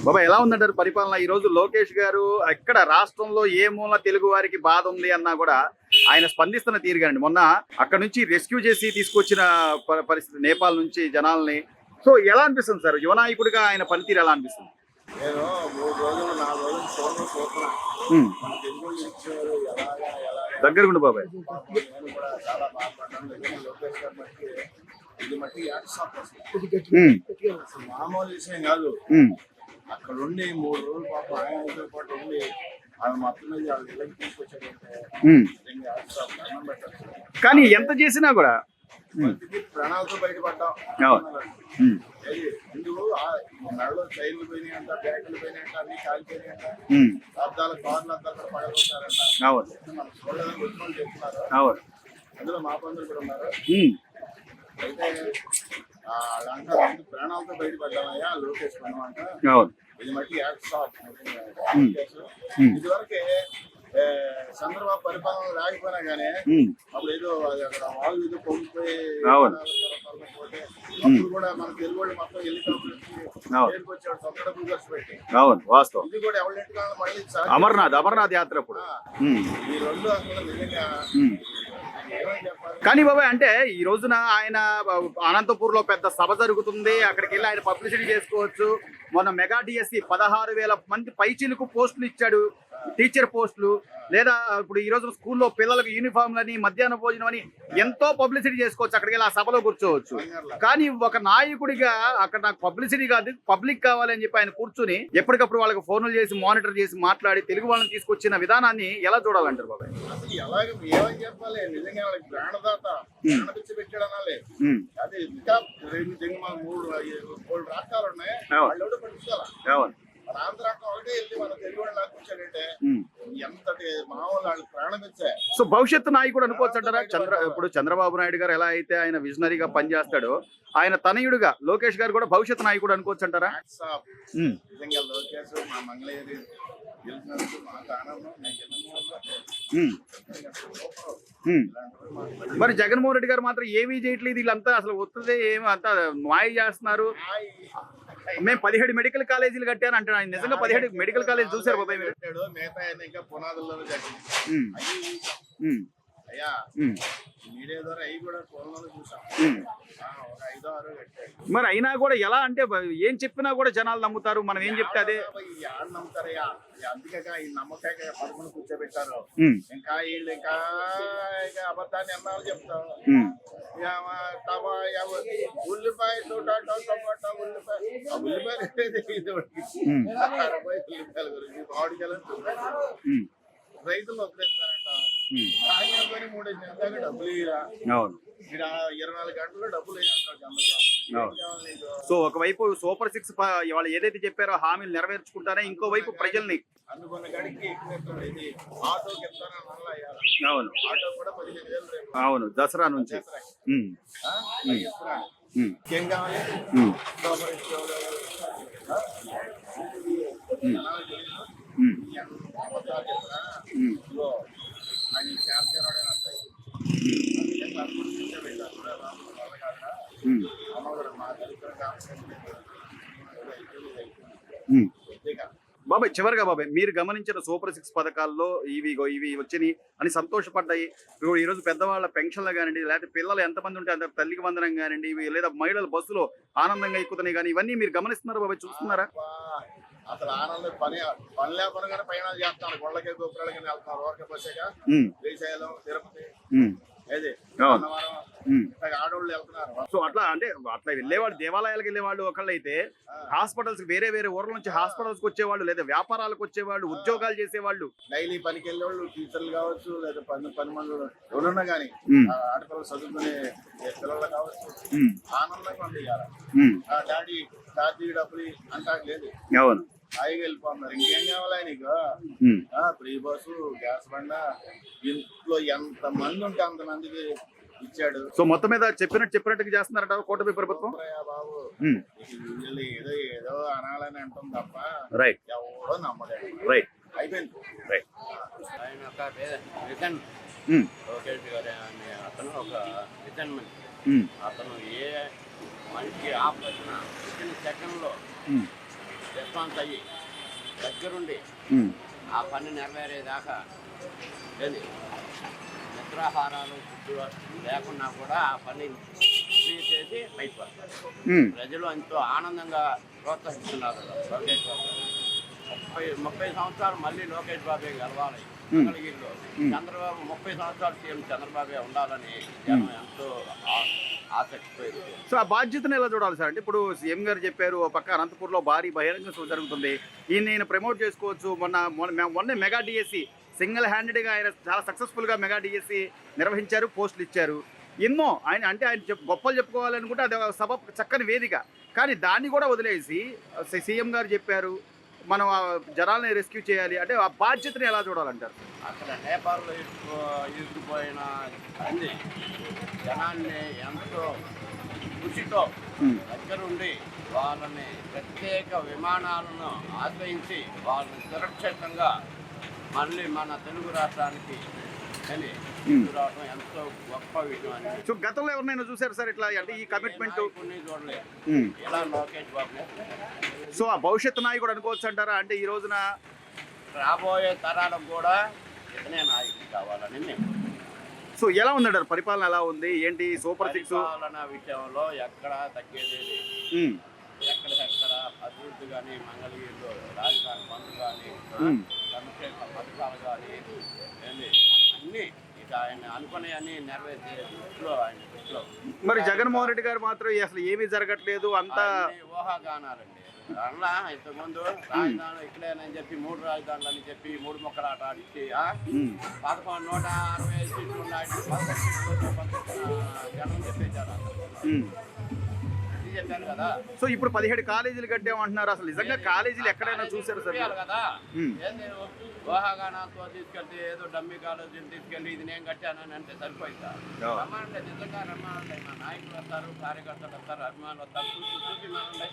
బాబా ఎలా ఉందంటారు పరిపాలన? ఈ రోజు లోకేష్ గారు ఎక్కడ రాష్ట్రంలో ఏ మూల తెలుగు వారికి బాధ ఉంది అన్నా కూడా ఆయన స్పందిస్తున్న తీరుగానండి. మొన్న అక్కడ నుంచి రెస్క్యూ చేసి తీసుకొచ్చిన పరిస్థితి నేపాల్ నుంచి జనాల్ని. సో ఎలా అనిపిస్తుంది సార్, యువ నాయకుడిగా ఆయన పనితీరు ఎలా అనిపిస్తుంది? నేను 3 రోజులు 4 రోజులు ఫోన్లో చూస్తున్నా. మన తెలుగు ఇచ్చారు దగ్గరగుండు బాబాయ్. నేను కూడా చాలా బాధపడ్డాను. నిజంగా లోకేష్ గారు మట్టి ఇది మట్టి యాక్సాప్ అసలు మామూలు విషయం కాదు. అక్కడ ఉండి 3 రోజులు పాపం ఆయనతో పాటు ఉండి వాళ్ళు మొత్తం మీద వాళ్ళు ఇళ్ళకి తీసుకొచ్చారంటే నిజంగా యాక్సాప్ అన్నం పెట్టారు. కానీ ఎంత చేసినా కూడా ప్రాణాలతో బయటపడ్డాం. ఎందుకు మెడలో చైన్లు పోయినాయంట, బ్యాగులు పోయినాయంట, అన్ని కాలిపోయినాయంట, అద్దాల కార్లు అంతా కూడా పడగొట్టారంట. మనం చూడలేదని వచ్చిన చెప్తున్నారు. అందులో మా బంధువులు కూడా ఉన్నారు. అయితే వాళ్ళంతా ప్రాణాలతో బయటపడ్డామయ్యా లోకేష్ అనమాట. ఇది మట్టి యాక్సాప్. ఇదివరకే చంద్రబాబు పరిపాలన లేకపోయినా కానీ అప్పుడు ఏదో అక్కడ వాళ్ళు ఏదో పొంగిపోయి అప్పుడు కూడా మన తెలుగు వాళ్ళు మొత్తం వెళ్ళిపోయి వచ్చాడు సొంత డబ్బులు ఖర్చు పెట్టి. వాస్తవం. ఇది కూడా ఎవరి మళ్ళీ అమర్నాథ్ యాత్ర అప్పుడు ఈ రెండు అసలు నిజంగా కానీ బాబాయ్ అంటే ఈ రోజున ఆయన అనంతపూర్ లో పెద్ద సభ జరుగుతుంది, అక్కడికి వెళ్ళి ఆయన పబ్లిసిటీ చేసుకోవచ్చు. మొన్న మెగా డిఎస్సి 16,000 మంది పైచిలకు పోస్టులు ఇచ్చాడు, టీచర్ పోస్టులు. లేదా ఇప్పుడు ఈ రోజు స్కూల్లో పిల్లలకు యూనిఫామ్లని, మధ్యాహ్న భోజనం అని ఎంతో పబ్లిసిటీ చేసుకోవచ్చు, అక్కడికి వెళ్ళి ఆ సభలో కూర్చోవచ్చు. కానీ ఒక నాయకుడిగా అక్కడ నాకు పబ్లిసిటీ కాదు, పబ్లిక్ కావాలని చెప్పి ఆయన కూర్చుని ఎప్పటికప్పుడు వాళ్ళకి ఫోన్లు చేసి మానిటర్ చేసి మాట్లాడి తెలుగు వాళ్ళని తీసుకొచ్చిన విధానాన్ని ఎలా చూడాలంటారు బాబాయ్? నిజంగా ప్రాణదాత ప్రాణపిచ్చి పెట్టాడు అనాలి. అదే ఇంకా 3 రాష్ట్రాలు ఉన్నాయి, వాళ్ళు పట్టించుకోవాలి. మన ఆంధ్ర రాష్ట్రం ఒకటే వెళ్ళి మన తెలుగు వాళ్ళు కూర్చోడంటే ఎంతటి మామూలు వాళ్ళు ప్రాణమిచ్చే. సో భవిష్యత్తు నాయకుడు అనుకోవచ్చు అంటారా? ఇప్పుడు చంద్రబాబు నాయుడు గారు ఎలా అయితే ఆయన విజనరీగా పనిచేస్తాడో, ఆయన తనయుడుగా లోకేష్ గారు కూడా భవిష్యత్తు నాయకుడు అనుకోవచ్చు అంటారా? నిజంగా లోకేష్ మా మంగళగిరి గెలిచినందుకు మాకు ఆనందం. మరి జగన్మోహన్ రెడ్డి గారు మాత్రం ఏమీ చేయట్లేదు, వీళ్ళంతా అసలు వస్తుంది ఏమి అంతా మాయ చేస్తున్నారు. మేము 17 మెడికల్ కాలేజీలు కట్టాను అంటాడు ఆయన. నిజంగా 17 మెడికల్ కాలేజ్ చూసారు బాబాయ్ మీరు? మిగతా ఇంకా పునాదుల్లో అయ్యా మీడియా ద్వారా అవి కూడా ఫోన్లో చూసాం. ఒక 5-6 కట్టాడు. మరి అయినా కూడా ఎలా అంటే ఏం చెప్పినా కూడా జనాలు నమ్ముతారు, మనం ఏం చెప్తే అదే నమ్ముతారయ్యా. అందుకే ఈ నమ్మకాయ పడుకుని కూర్చోబెట్టారు. ఇంకా వీళ్ళు ఇంకా అబద్ధాన్ని ఎన్నాళ్ళు చెప్తారు. ఉల్లిపాయ టమాటా ఉల్లిపాయలు గురించి మామిడికాయలు రైతులు వదిలేస్తారంట. ఆయన 3 నెలల డబ్బులు ఇరా 24 గంటల్లో డబ్బులు సో ఒకవైపు సూపర్ 6 వాళ్ళు ఏదైతే చెప్పారో హామీలు నెరవేర్చుకుంటారో, ఇంకోవైపు ప్రజల్ని అందుకున్న గడికి ఇది ఆటోకి చెప్తానని. అవును, ఆటో కూడా 15,000. అవును, దసరా నుంచి. ఏం కావాలి? బాబాయ్ చివరిగా బాబాయ్ మీరు గమనించిన సూపర్ 6 పథకాల్లో ఇవి వచ్చినాయి అని సంతోషపడ్డాయి. ఈ రోజు పెద్దవాళ్ళ పెన్షన్లు కానివ్వండి, లేకపోతే పిల్లలు ఎంతమంది ఉంటే అంత తల్లికి వందనం కానివ్వండి, లేదా మహిళలు బస్సులో ఆనందంగా ఎక్కుతున్నాయి కానీ, ఇవన్నీ మీరు గమనిస్తున్నారు బాబాయ్, చూస్తున్నారా? అసలు ఆనందం పని లేకుండా కానీ పైన చేస్తాను. గొళ్ళకి గోపురాలకి వెళ్తున్నారు. ఓకే బస్సేగా శ్రీశైలం, తిరుపతి, ఆడవాళ్ళు వెళ్తున్నారు. సో అట్లా అంటే అట్లా వెళ్ళేవాళ్ళు, దేవాలయాలకు వెళ్ళేవాళ్ళు ఒకళ్ళు అయితే, హాస్పిటల్స్ వేరే ఊర్ల నుంచి హాస్పిటల్స్ కి వచ్చేవాళ్ళు, లేదా వ్యాపారాలకు వచ్చేవాళ్ళు, ఉద్యోగాలు చేసేవాళ్ళు, డైలీ పనికి వెళ్ళేవాళ్ళు, టీచర్లు కావచ్చు, లేదా పని మందులు ఎవరున్నా కానీ ఆడపిల్లలు చదువుకునే పిల్లలు కావచ్చు, ఆనందంగా ఉంది. డాడీ డబ్బులు అంటా లేదు, హాయిగా వెళ్ళిపోతున్నారు. ఇంకేం కావాలా నీకు? ఫ్రీ బస్సు, గ్యాస్ బండ, ఇంట్లో ఎంత మంది ఉంటే అంతమందికి ఇచ్చాడు. సో మొత్తం మీద చెప్పినట్టుగా చేస్తున్నారట కూటమి ప్రభుత్వం. బాబు ఏదో ఏదో అనాలని అంటాం తప్ప రైట్ ఎవడో నమ్మలేదు. రైట్ అయిపోయింది. రైట్. ఆయన ఒక విజన్, లోకేష్ గారు అనే అతను ఒక విజన్ మనిషి. అతను ఏ మనిషి ఆపరేషన్ వితిన్ సెకండ్లో రెస్పాన్స్ అయ్యి దగ్గరుండి ఉమ్, ఆ పని నెరవేరేదాకా ఏది నిద్రాహారాలు ఫుడ్ లేకున్నా కూడా ఆ పని క్లియర్ చేసి బయటకు వస్తారు. ఉమ్, ప్రజలు ఎంతో ఆనందంగా ప్రోత్సహిస్తున్నారు లోకేష్ బాబు. 30 సంవత్సరాలు మళ్ళీ లోకేష్ బాబే గెలవాలి మంగళగిరిలో. చంద్రబాబు 30 సంవత్సరాలు సీఎం చంద్రబాబే ఉండాలని జనం ఎంతో ఆసక్తితో ఎదురు. సో ఆ బాధ్యతను ఎలా చూడాలి సార్? అంటే ఇప్పుడు సీఎం గారు చెప్పారు, ఓ పక్క అనంతపూర్లో భారీ బహిరంగ సభ జరుగుతుంది, ఈయన ప్రమోట్ చేసుకోవచ్చు. మొన్న మెగా డిఎస్సి సింగిల్ హ్యాండెడ్గా ఆయన చాలా సక్సెస్ఫుల్గా మెగా డిఎస్సి నిర్వహించారు, పోస్టులు ఇచ్చారు. ఎన్నో ఆయన గొప్పలు చెప్పుకోవాలనుకుంటే అది ఒక సభ చక్కని వేదిక. కానీ దాన్ని కూడా వదిలేసి సీఎం గారు చెప్పారు మనం ఆ జనాల్ని రెస్క్యూ చేయాలి అంటే ఆ బాధ్యతని ఎలా చూడాలంటారు? అక్కడ నేపాల్లో ఇరుక్కుపోయిన అన్ని జనాన్ని ఎంతో కృషితో దగ్గరుండి వాళ్ళని ప్రత్యేక విమానాలను ఆశ్రయించి వాళ్ళని సురక్షితంగా మళ్ళీ మన తెలుగు రాష్ట్రానికి అని తీసుకురావడం ఎంతో గొప్ప విషయం అని. సో గతంలో ఎవరినైనా చూసారు సార్ ఇట్లా అంటే ఈ కమిట్మెంట్? కొన్ని చూడలేదు ఇలా లోకేష్ బాబు. సో ఆ భవిష్యత్తు నాయకుడు అనుకోవచ్చు అంటారా? అంటే ఈ రోజున రాబోయే తరాలకు కూడా ఇతనే నాయకుడు కావాలని మేము. సో ఎలా ఉందంటారు పరిపాలన? ఎలా ఉంది ఏంటి సూపర్ సిక్స్ పరిపాలన విషయంలో ఎక్కడా తగ్గేది లేదు. ఎక్కడికెక్కడ అభివృద్ధి కానీ మంగళగిరిలో రాజధాని బంధు కానీ సంక్షేమ పథకాలు కానీ అన్నీ ఇక ఆయన అనుకునే అన్ని నెరవేర్చే దృష్టిలో ఆయన దృష్టిలో. మరి జగన్మోహన్ రెడ్డి గారు మాత్రం అసలు ఏమీ జరగట్లేదు అంతా ఊహాగానాలండి. అలా ఇంతకుముందు రాజధానులు ఇక్కడేనని చెప్పి 3 రాజధానులు అని చెప్పి 3 ముక్కలు ఆట ఆడిచ్చి 165 సీట్లు ఉన్నాయి, 11 సీట్లు జనం చెప్పేశారు. అది చెప్పారు కదా. సో ఇప్పుడు 17 కాలేజీలు కట్టామంటున్నారు. అసలు నిజంగా కాలేజీలు ఎక్కడైనా చూసారు సార్? కదా ఏంది ఊహాగానాలతో తీసుకెళ్తే ఏదో డమ్మీ కాలేజీని తీసుకెళ్ళి ఇది నేను కట్టానని అంటే సరిపోయిందా? రమ్మానండి, నిజంగా రమ్మానండి. మా నాయకులు వస్తారు, కార్యకర్తలు వస్తారు, అభిమానులు వస్తారు, చూసి మానండి.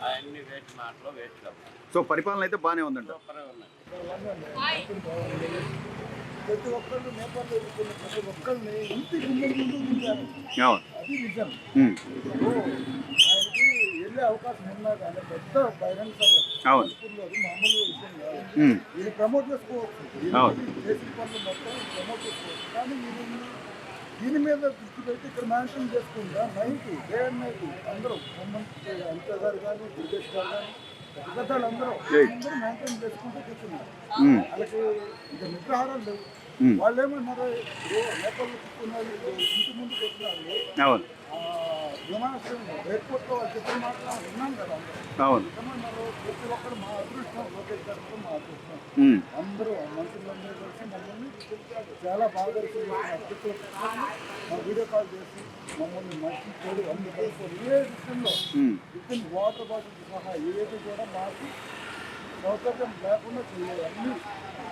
అవన్నీ వేస్ట్ మాటలు వేస్ట్ డబ్బు. సో పరిపాలన అయితే బాగానే ఉందంట. సూపర్గా ఉన్నాయి. ప్రతి ఒక్కళ్ళు నేపాల్లో ఎదుర్కొన్న ప్రతి ఒక్కరిని ఇంటి ముందు ఉంచారు. అది నిజం. ఆయనకి వెళ్ళే అవకాశం ఉన్నా కానీ పెద్ద బహిరంగ సభ అది మామూలు విషయం కాదు. ఈయన ప్రమోట్ చేసుకోవచ్చు, చేసిన పనులు మొత్తం ప్రమోట్ చేసుకోవచ్చు. కానీ దీని మీద దృష్టి పెట్టి ఇక్కడ మ్యాన్షన్ చేసుకుంటా నైట్ డే అండ్ నైట్ అందరూ అంత గారు కానీ దుర్గేష్ గారు కానీ పెద్దలు అందరూ మ్యాన్షన్ చేసుకుంటూ కూర్చున్నారు. వాళ్ళకి ఇక నిద్రాహారాలు లేవు. వాళ్ళు ఏమన్నారు, నేపాల్లో కూర్చున్నారు, ఇంటి ముందుకు వచ్చినారు విమానాశ్రయంలో ఎయిర్పోర్ట్లో వాళ్ళు చెప్పిన మాటలు విన్నాం కదా. ఏమన్నారు, ప్రతి ఒక్కరు మా అదృష్టం లోకేష్ గారు మా అదృష్టం. అందరూ మనుషులందరూ కలిసి మమ్మల్ని చాలా బాగా మా వీడియో కాల్ చేసి మమ్మల్ని మంచి చెడు అన్ని కలిసి ఏ విషయంలో విత్ వాటర్ బాటిల్ సహా ఏది కూడా మాకు సౌకర్యం లేకుండా చేయాలి. అన్ని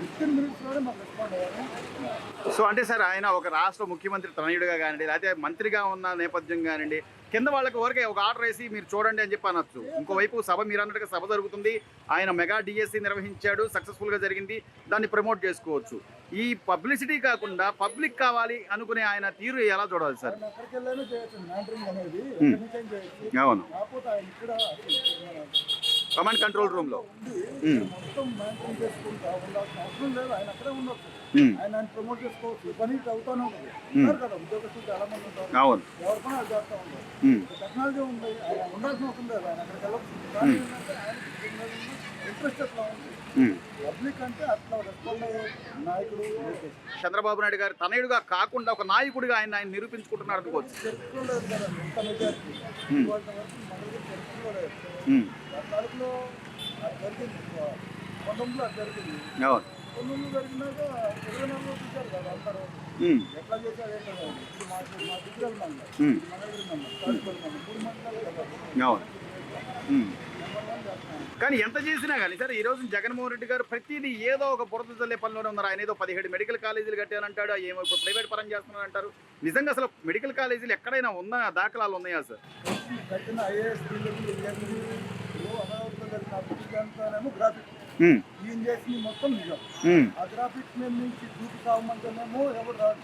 విత్ మినిట్స్లోనే మాకు రెస్పాండ్ అయ్యారు. సో అంటే సార్ ఆయన ఒక రాష్ట్ర ముఖ్యమంత్రి తనయుడిగా కానివ్వండి, లేకపోతే మంత్రిగా ఉన్న నేపథ్యం కానివ్వండి, కింద వాళ్ళకి ఊరికే ఒక ఆర్డర్ వేసి మీరు చూడండి అని చెప్పి అనొచ్చు. ఇంకోవైపు సభ మీరు అన్నట్టుగా సభ జరుగుతుంది, ఆయన మెగా డిఎస్సి నిర్వహించాడు, సక్సెస్ఫుల్గా జరిగింది, దాన్ని ప్రమోట్ చేసుకోవచ్చు. ఈ పబ్లిసిటీ కాకుండా పబ్లిక్ కావాలి అనుకునే ఆయన తీరు ఎలా చూడాలి సార్? ఎక్కడికి వెళ్ళాలో చేయొచ్చు మ్యాటరింగ్ అనేది, అవును, కాకపోతే ఆయన ఇక్కడ కమాండ్ కంట్రోల్ రూమ్ లో మొత్తం మ్యాటరింగ్ చేసుకుంటా ఉండాల్సిన అవసరం లేదు. ఆయన అక్కడే ఉండొచ్చు, ఆయన ప్రమోట్ చేసుకోవచ్చు. పని అవుతానే ఉంటుంది. ఉన్నారు కదా ఉద్యోగస్తులు చాలా మంది ఉంటారు, ఎవరి పని అది చేస్తూ ఉంటారు. టెక్నాలజీ ఉంది, ఆయన ఉండాల్సిన అవసరం లేదు. ఆయన అక్కడికి వెళ్ళవచ్చు. కానీ ఏంటంటే ఆయనకి ఇంట్రెస్ట్ ఎట్లా ఉంది, పబ్లిక్ అంటే అట్లా రెస్పాండ్ అయ్యే నాయకుడు చంద్రబాబు నాయుడు గారు తనయుడుగా కాకుండా ఒక నాయకుడిగా ఆయన నిరూపించుకుంటున్నారు అనుకోవచ్చు. చరిత్రలో లేదు కదా ఎంత మెజారిటీ ఇవాళ వరకు మనకి చరిత్రలో లేదు. కర్ణాటకలో అది జరిగింది, కొండంలో అది జరిగింది. కొండంలో జరిగినాక 24లో చూశారు కదా అందరూ ఎట్లా చేశారు ఏంటో. ఇప్పుడు మా దగ్గర మండలం, మంగళగిరి మండలం, తాడిపల్లి మండలం, 3 మండలాలు కదా. కానీ ఎంత చేసినా కానీ సార్ ఈ రోజు జగన్మోహన్ రెడ్డి గారు ప్రతిదీ ఏదో ఒక బురద జల్లే పనిలోనే ఉన్నారు. ఆయన ఏదో 17 మెడికల్ కాలేజీలు కట్టానంటాడు, ఏమో ఇప్పుడు ప్రైవేట్ పరం చేస్తున్నారు అంటారు. నిజంగా అసలు మెడికల్ కాలేజీలు ఎక్కడైనా ఉన్నాయా, దాఖలాలు ఉన్నాయా సార్? కట్టిన ఐఏఎస్ అమరావతిలో గ్రాఫిక్ ఈయన చేసింది మొత్తం నిజం. ఆ గ్రాఫిక్స్ మీద నుంచి చూపి కావమంటేనేమో ఎవరు రాదు,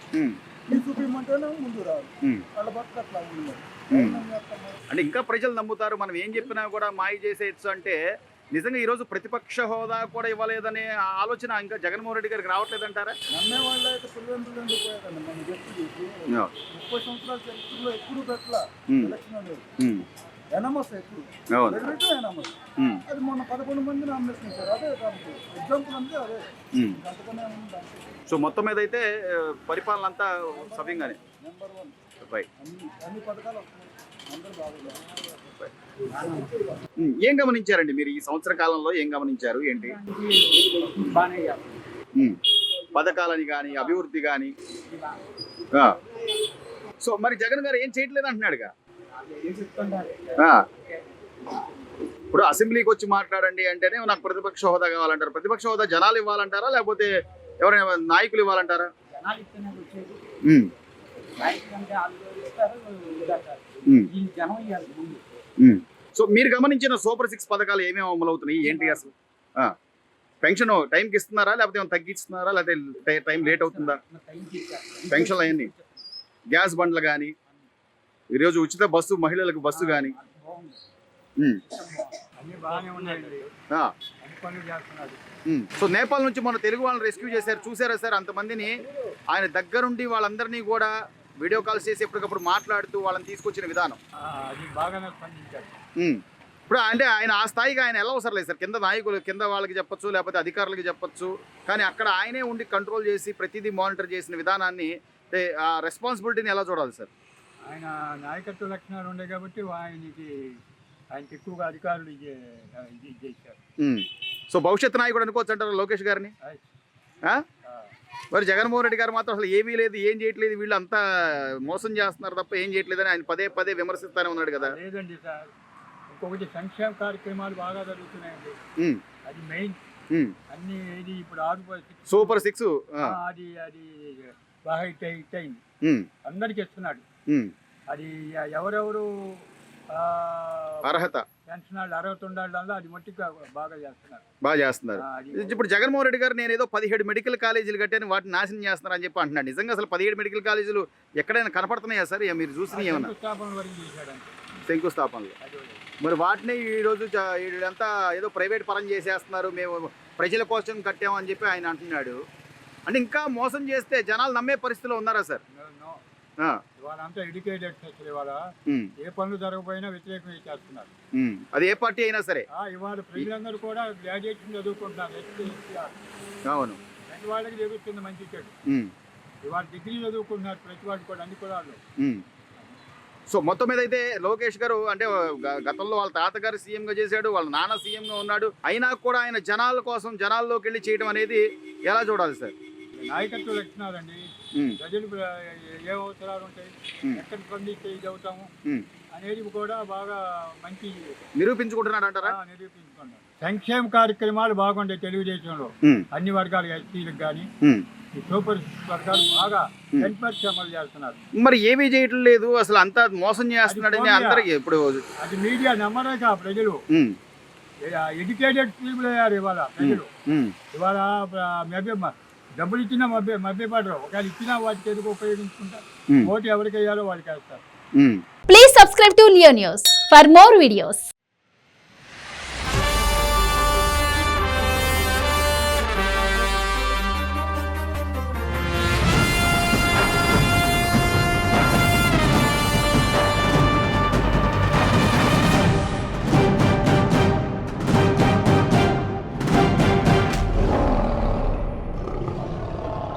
ఈ చూపించమంటేనేమో ముందు రాదు. వాళ్ళ బతుకు అట్లా ఉంది. అంటే ఇంకా ప్రజలు నమ్ముతారు మనం ఏం చెప్పినా కూడా మాయ చేసేయచ్చు అంటే నిజంగా ఈరోజు ప్రతిపక్ష హోదా కూడా ఇవ్వలేదనే ఆలోచన ఇంకా జగన్మోహన్ రెడ్డి గారికి రావట్లేదంటారా? నమ్మే వాళ్ళు అయితే పులివెందులు ఎందుకు పోయారండి మన వ్యక్తికి 30 సంవత్సరాల చరిత్రలో ఎప్పుడు పెట్టలా ఎలక్షన్ అనేది ఎనమస్ ఎప్పుడు ఎనమస్ అది మొన్న 11 మంది నామినేషన్ ఇచ్చారు. అదే ఎగ్జాంపుల్ అంటే అదే అంతకనే ఉంది. సో మొత్తం మీద అయితే పరిపాలన అంతా సవ్యంగానే నెంబర్ 1 రైట్. అన్ని పథకాలు అందరూ బాగున్నారు. ఏం గమనించారండి మీరు ఈ సంవత్సర కాలంలో? ఏం గమనించారు ఏంటి? పథకాలని కానీ అభివృద్ధి కానీ. సో మరి జగన్ గారు ఏం చేయట్లేదు అంటున్నాడుగా. ఇప్పుడు అసెంబ్లీకి వచ్చి మాట్లాడండి అంటేనే నాకు ప్రతిపక్ష హోదా కావాలంటారు. ప్రతిపక్ష హోదా జనాలు ఇవ్వాలంటారా లేకపోతే ఎవరైనా నాయకులు ఇవ్వాలంటారా? సో మీరు గమనించిన సూపర్ 6 పథకాలు ఏమేమి అమలు అవుతున్నాయి ఏంటి అసలు? పెన్షన్ టైంకి ఇస్తున్నారా లేకపోతే ఏమైనా తగ్గిస్తున్నారా లేకపోతే టైం లేట్ అవుతుందా? పెన్షన్లు అవన్నీ, గ్యాస్ బండ్లు కానీ, ఈరోజు ఉచిత బస్సు, మహిళలకు బస్సు కానీ. సో నేపాల్ నుంచి మన తెలుగు వాళ్ళని రెస్క్యూ చేశారు, చూసారా సార్? అంతమందిని ఆయన దగ్గరుండి వాళ్ళందరినీ కూడా వీడియో కాల్స్ చేసి ఎప్పటికప్పుడు మాట్లాడుతూ వాళ్ళని తీసుకొచ్చిన విధానం. ఇప్పుడు అంటే ఆయన ఆ స్థాయికి ఆయన ఎలా అవసరం లేదు సార్. కింద నాయకులు, కింద వాళ్ళకి చెప్పొచ్చు లేకపోతే అధికారులకి చెప్పొచ్చు, కానీ అక్కడ ఆయనే ఉండి కంట్రోల్ చేసి ప్రతిదీ మానిటర్ చేసిన విధానాన్ని, ఆ రెస్పాన్సిబిలిటీని ఎలా చూడాలి సార్? ఆయన నాయకత్వ లక్షణాలు ఉన్నాయి కాబట్టి ఆయనకి ఎక్కువగా అధికారులు ఇది చేశారు. సో భవిష్యత్ నాయకుడు అనుకోవచ్చు అంటారు లోకేష్ గారిని. మరి జగన్మోహన్ రెడ్డి గారు మాత్రం అసలు ఏమీ లేదు, ఏం చేయట్లేదు, వీళ్ళు అంతా మోసం చేస్తున్నారు తప్ప ఏం చేయట్లేదని ఆయన పదే పదే విమర్శిస్తానే ఉన్నాడు కదా. లేదండి సార్, ఇంకొకటి సంక్షేమ కార్యక్రమాలు బాగా జరుగుతున్నాయండి. అది మెయిన్. అన్ని ఇది ఇప్పుడు 6 సూపర్ 6 అది బాగా హిట్ అయింది, అందరికి ఇస్తున్నాడు. అది ఎవరెవరు అర్హత పెన్షన్ వాళ్ళు అర్హత ఉండాలి, అది మట్టిగా బాగా చేస్తున్నారు. ఇప్పుడు జగన్మోహన్ రెడ్డి గారు నేను ఏదో 17 మెడికల్ కాలేజీలు కట్టాను వాటిని నాశనం చేస్తున్నారు అని చెప్పి అంటున్నాడు. నిజంగా అసలు 17 మెడికల్ కాలేజీలు ఎక్కడైనా కనపడుతున్నాయా సార్? మీరు చూసిన ఏమన్నా శంకుస్థాపనలు? మరి వాటిని ఈరోజు వీళ్ళంతా ఏదో ప్రైవేట్ పరం చేసేస్తున్నారు, మేము ప్రజల కోసం కట్టామని చెప్పి ఆయన అంటున్నాడు. అంటే ఇంకా మోసం చేస్తే జనాలు నమ్మే పరిస్థితిలో ఉన్నారా సార్? వాళ్ళంతా ఎడ్యుకేటెడ్, ఇవాళ ఏ పనులు జరగకపోయినా వ్యతిరేకం చేస్తున్నారు. అది ఏ పార్టీ అయినా సరే. ఇవాళ ప్రజలందరూ కూడా గ్రాడ్యుయేషన్ చదువుకుంటున్నారు. అవును, ప్రతి వాళ్ళకి జరుగుతుంది మంచి చెడు. ఇవాళ డిగ్రీ చదువుకుంటున్నారు ప్రతి వాళ్ళు కూడా, అన్ని కులాలు. సో మొత్తం మీద అయితే లోకేష్ గారు అంటే గతంలో వాళ్ళ తాతగారు సీఎంగా చేశాడు, వాళ్ళ నాన్న సీఎంగా ఉన్నాడు, అయినా కూడా ఆయన జనాల కోసం జనాల్లోకి వెళ్ళి చేయడం అనేది ఎలా చూడాలి సార్? నాయకత్వ లక్షణాలండి. ప్రజలకు ఏ అవసరాలు ఉంటాయి, ఎక్కడ స్పందిస్తే ఇది అవుతాము అనేది కూడా బాగా మంచి నిరూపించుకుంటున్నాడు అంటారా? నిరూపించుకుంటున్నారు. సంక్షేమ కార్యక్రమాలు బాగుంటాయి తెలుగుదేశంలో, అన్ని వర్గాలు, ఎస్సీలకు కానీ ఈ సూపర్ వర్గాలు బాగా 10% అమలు చేస్తున్నారు. మరి ఏమీ చేయటం లేదు, అసలు అంతా మోసం చేస్తున్నాడని అందరికి. ఇప్పుడు అది మీడియా నమ్మలేక ప్రజలు ఎడ్యుకేటెడ్ పీపుల్ అయ్యారు ఇవాళ ప్రజలు. ఇవాళ డబ్బులు ఇచ్చినా మభ్యపడరు, ఒకవేళ ఇచ్చినా వాటికి ఎందుకు ఉపయోగించుకుంటారు, ఓటు ఎవరికి వేయాలో వాళ్ళకి వేస్తారు. Please subscribe to Leo news for more videos.